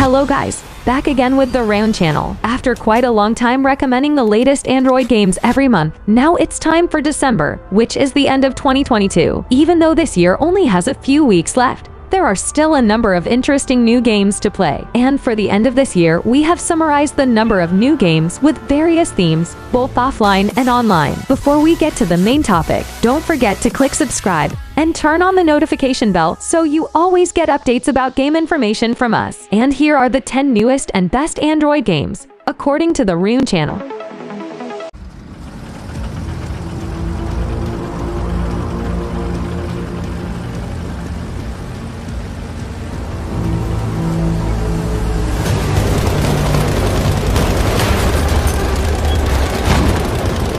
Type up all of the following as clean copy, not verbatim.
Hello guys, back again with the Round channel. After quite a long time recommending the latest Android games every month, now it's time for December, which is the end of 2022. Even though this year only has a few weeks left, there are still a number of interesting new games to play. And for the end of this year, we have summarized the number of new games with various themes, both offline and online. Before we get to the main topic, don't forget to click subscribe and turn on the notification bell so you always get updates about game information from us. And here are the 10 newest and best Android games, according to the Rune channel.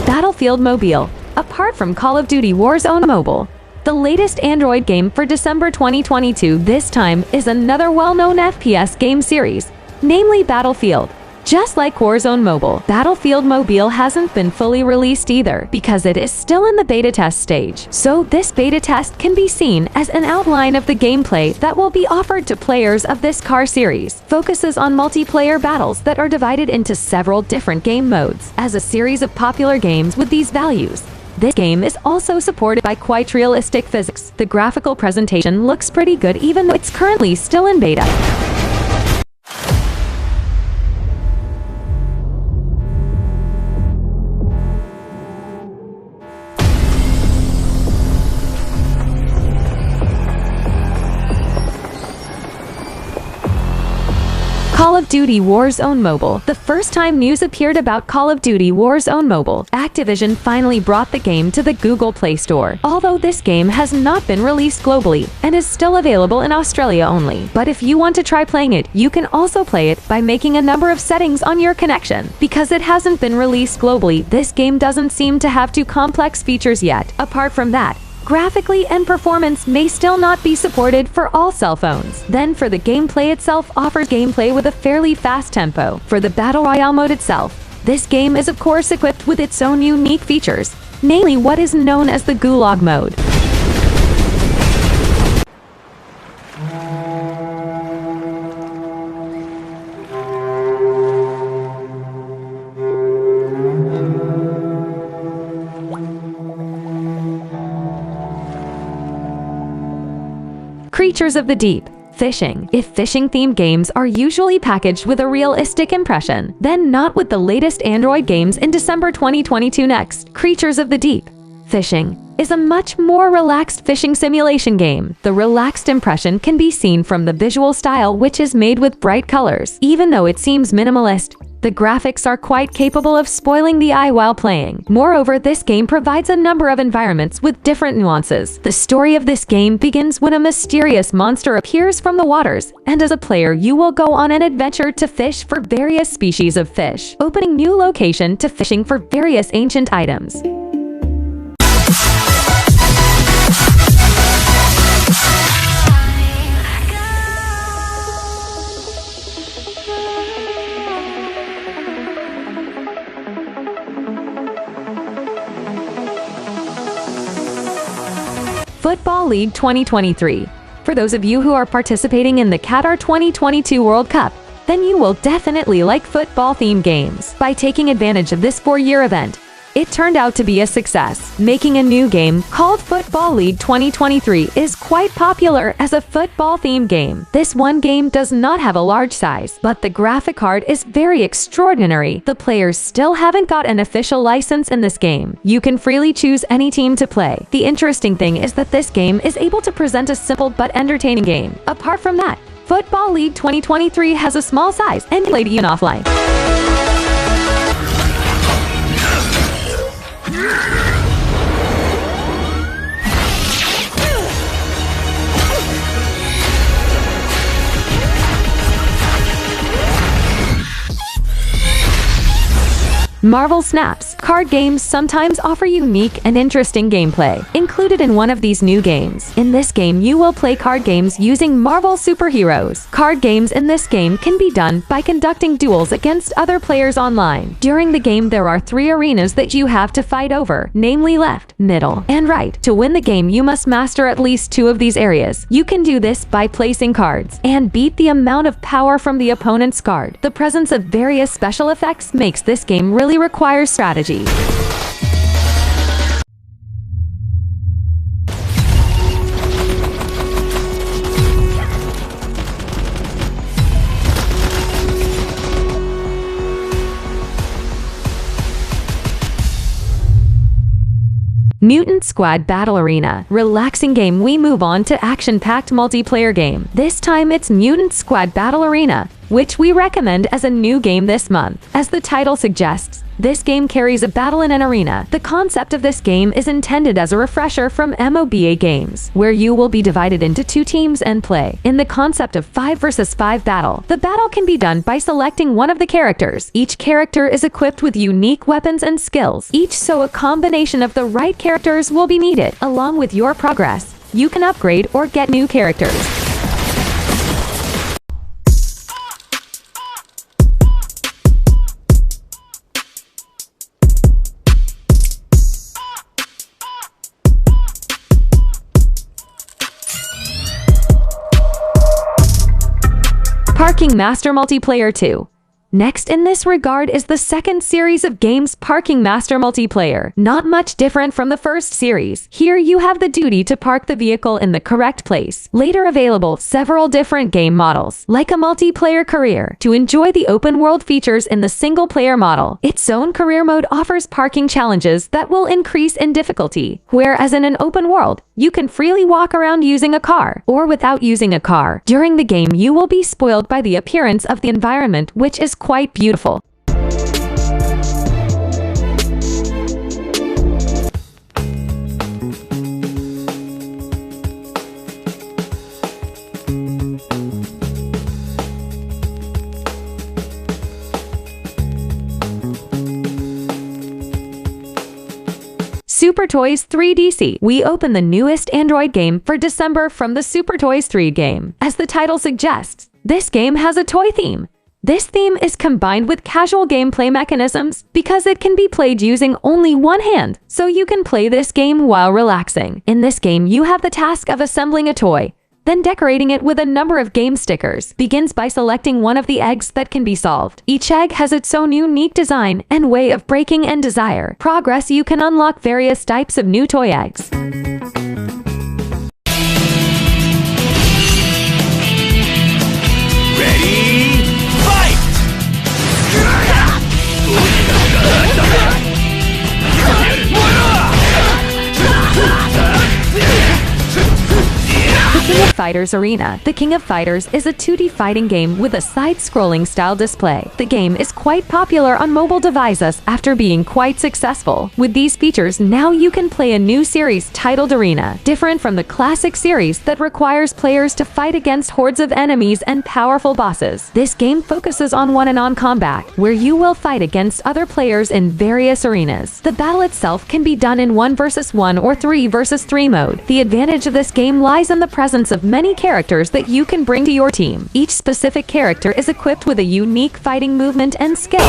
Battlefield Mobile. Apart from Call of Duty Warzone Mobile, the latest Android game for December 2022 this time is another well-known FPS game series, namely Battlefield. Just like Warzone Mobile, Battlefield Mobile hasn't been fully released either because it is still in the beta test stage. So this beta test can be seen as an outline of the gameplay that will be offered to players of this car series. Focuses on multiplayer battles that are divided into several different game modes as a series of popular games with these values. This game is also supported by quite realistic physics. The graphical presentation looks pretty good even though it's currently still in beta. Call of Duty Warzone Mobile. The first time news appeared about Call of Duty Warzone Mobile, Activision finally brought the game to the Google Play Store. Although this game has not been released globally and is still available in Australia only. But if you want to try playing it, you can also play it by making a number of settings on your connection. Because it hasn't been released globally, this game doesn't seem to have too complex features yet. Apart from that, graphically and performance may still not be supported for all cell phones. Then for the gameplay itself, offers gameplay with a fairly fast tempo. For the Battle Royale mode itself, this game is of course equipped with its own unique features, namely what is known as the Gulag mode. Creatures of the Deep. Fishing. If fishing-themed games are usually packaged with a realistic impression, then not with the latest Android games in December 2022 next. Creatures of the Deep. Fishing is a much more relaxed fishing simulation game. The relaxed impression can be seen from the visual style, which is made with bright colors. Even though it seems minimalist, the graphics are quite capable of spoiling the eye while playing. Moreover, this game provides a number of environments with different nuances. The story of this game begins when a mysterious monster appears from the waters, and as a player you will go on an adventure to fish for various species of fish, opening new location to fishing for various ancient items. Football League 2023. For those of you who are participating in the Qatar 2022 World Cup, then you will definitely like football-themed games. By taking advantage of this 4-year event, it turned out to be a success. Making a new game called Football League 2023 is quite popular as a football-themed game. This one game does not have a large size, but the graphic card is very extraordinary. The players still haven't got an official license in this game. You can freely choose any team to play. The interesting thing is that this game is able to present a simple but entertaining game. Apart from that, Football League 2023 has a small size and played even offline. Marvel Snaps. Card games sometimes offer unique and interesting gameplay, included in one of these new games. In this game, you will play card games using Marvel superheroes. Card games in this game can be done by conducting duels against other players online. During the game, there are 3 arenas that you have to fight over, namely left, middle, and right. To win the game, you must master at least 2 of these areas. You can do this by placing cards and beat the amount of power from the opponent's card. The presence of various special effects makes this game really require strategy. Mutant Squad Battle Arena. Relaxing game. We move on to action-packed multiplayer game. This time it's Mutant Squad Battle Arena, which we recommend as a new game this month. As the title suggests, this game carries a battle in an arena. The concept of this game is intended as a refresher from MOBA games, where you will be divided into 2 teams and play in the concept of 5 versus 5 battle. The battle can be done by selecting one of the characters. Each character is equipped with unique weapons and skills, so a combination of the right characters will be needed. Along with your progress, you can upgrade or get new characters. Parking Master Multiplayer 2. Next in this regard is the second series of games, Parking Master Multiplayer. Not much different from the first series. Here you have the duty to park the vehicle in the correct place. Later available several different game models, like a multiplayer career, to enjoy the open world features in the single player model. Its own career mode offers parking challenges that will increase in difficulty, whereas in an open world, you can freely walk around using a car, or without using a car. During the game, you will be spoiled by the appearance of the environment, which is quite beautiful. Super Toys 3DC. We open the newest Android game for December from the Super Toys 3 game. As the title suggests, this game has a toy theme. This theme is combined with casual gameplay mechanisms because it can be played using only one hand, so you can play this game while relaxing. In this game, you have the task of assembling a toy, then decorating it with a number of game stickers. Begins by selecting one of the eggs that can be solved. Each egg has its own unique design and way of breaking and desire. Progress, you can unlock various types of new toy eggs. King of Fighters Arena. The King of Fighters is a 2D fighting game with a side-scrolling style display. The game is quite popular on mobile devices after being quite successful. With these features, now you can play a new series titled Arena, different from the classic series that requires players to fight against hordes of enemies and powerful bosses. This game focuses on one-on-one combat, where you will fight against other players in various arenas. The battle itself can be done in 1 versus 1 or 3 versus 3 mode. The advantage of this game lies in the presence of many characters that you can bring to your team. Each specific character is equipped with a unique fighting movement and skill.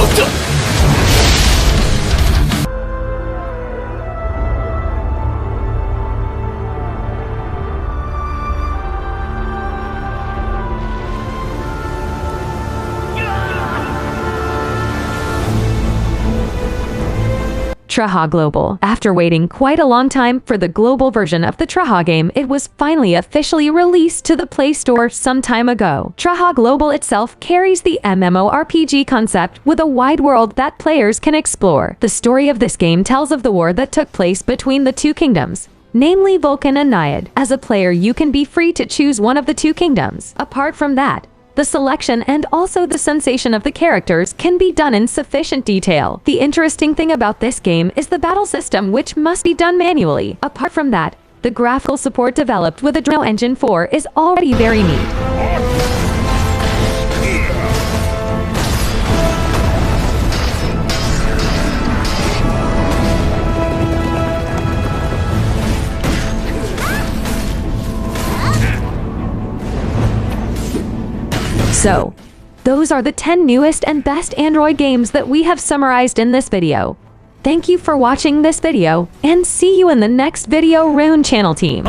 TRAHA Global. After waiting quite a long time for the global version of the TRAHA game, it was finally officially released to the Play Store some time ago. TRAHA Global itself carries the MMORPG concept with a wide world that players can explore. The story of this game tells of the war that took place between the 2 kingdoms, namely Vulcan and Naiad. As a player, you can be free to choose one of the 2 kingdoms. Apart from that, the selection and also the sensation of the characters can be done in sufficient detail. The interesting thing about this game is the battle system, which must be done manually. Apart from that, the graphical support developed with Adreno Engine 4 is already very neat. So, those are the 10 newest and best Android games that we have summarized in this video. Thank you for watching this video, and see you in the next video, Rune channel team.